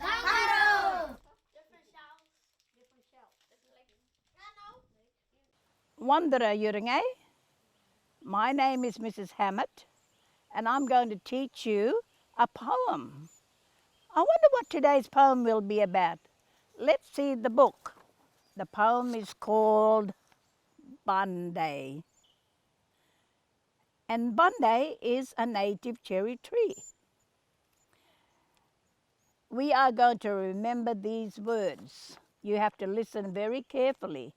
Kangaroo. Wanderer Yuringai. My name is Mrs. Hammett, and I'm going to teach you a poem. I wonder what today's poem will be about. Let's see the book. The poem is called Banday. And Banday is a native cherry tree. We are going to remember these words. You have to listen very carefully.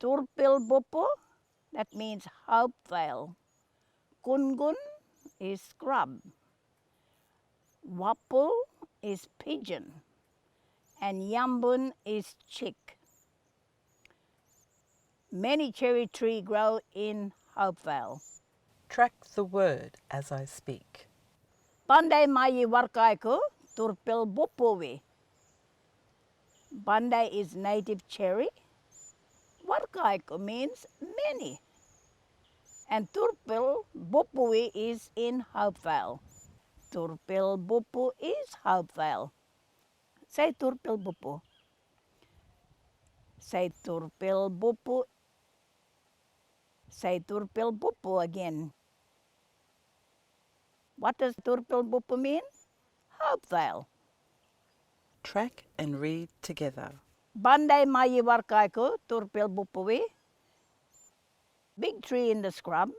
Thurrbil, that means Hope Vale. Guugu is scrub. Wabul is pigeon. And Yambun is chick. Many cherry trees grow in Hope Vale. Track the word as I speak. Banday mayi warkaiku Thurrbil bupuwi. Banday is native cherry. Warkaiku means many. And Thurrbil bupuwi is in Hope Vale. Thurrbil bupu is Hope Vale. Say Thurrbil bupu. Say Thurrbil bupu. Say Thurrbil bupu again. What does Thurrbil bupu mean? Hope Vale. Track and read together. Banday mayi warkaiku Thurrbil bupuwi. Big tree in the scrub.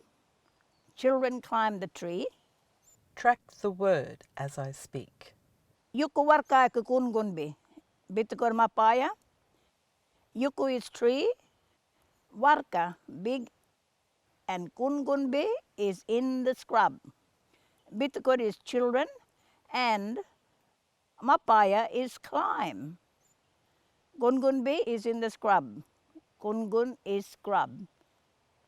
Children climb the tree. Track the word as I speak. Yuku warkaiku kungunbi. Bitukor mapaya. Yuku is tree. Warka, big, and kungunbi is in the scrub. Bitukor is children, and mapaya is climb. Kungunbi is in the scrub. Kungun is scrub.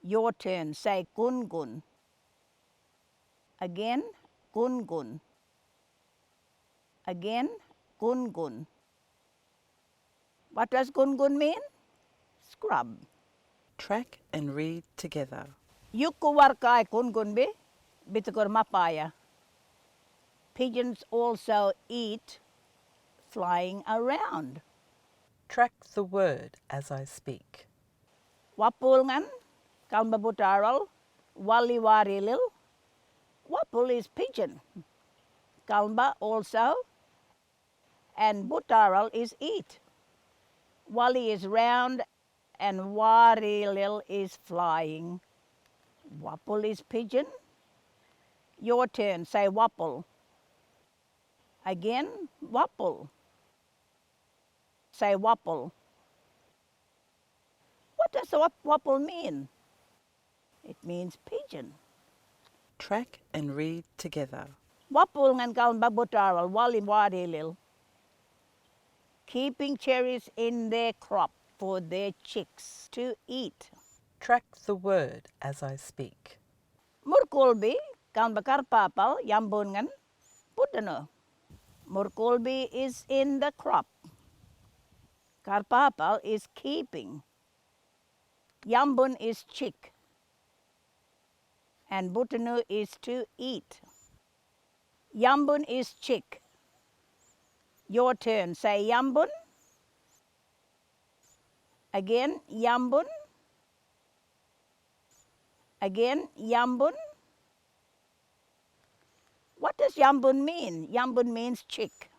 Your turn. Say kungun. Again, kungun. Again, kungun. What does kungun mean? Scrub. Track and read together. Yuku warkai kungunbi, bitukor mapaya. Pigeons also eat flying around. Track the word as I speak. Wapulngan, kalmbabutaral, waliwarilil. Wapul is pigeon. Kalmba also. And butaral is eat. Wali is round and warilil is flying. Wapul is pigeon. Your turn. Say wapul. Again, wapul. Say wapul. What does wapul mean? It means pigeon. Track and read together. Wapul ngan kalmba butaral wali warilil. Keeping cherries in their crop for their chicks to eat. Track the word as I speak. Murkulbi, kalmba karpapal, yambun putano. Murkulbi is in the crop. Karpapal is keeping. Yambun is chick. And butanu is to eat. Yambun is chick. Your turn. Say yambun. Again, yambun. Again, yambun. What does yambun mean? Yambun means chick.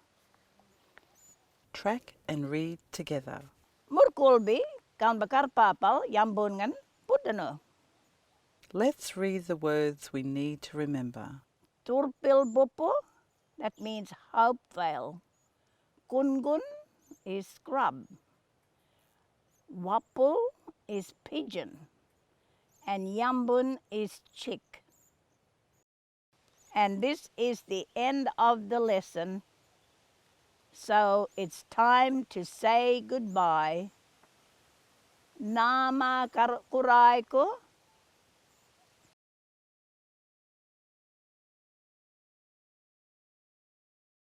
Track and read together. Murkulbi, kalmba karpapal, yambun putano. Let's read the words we need to remember. Thurrbil bupu, that means Hope Vale. Guugu is scrub. Wabul is pigeon. And Yambun is chick. And this is the end of the lesson. So it's time to say goodbye. Nama kuraiku.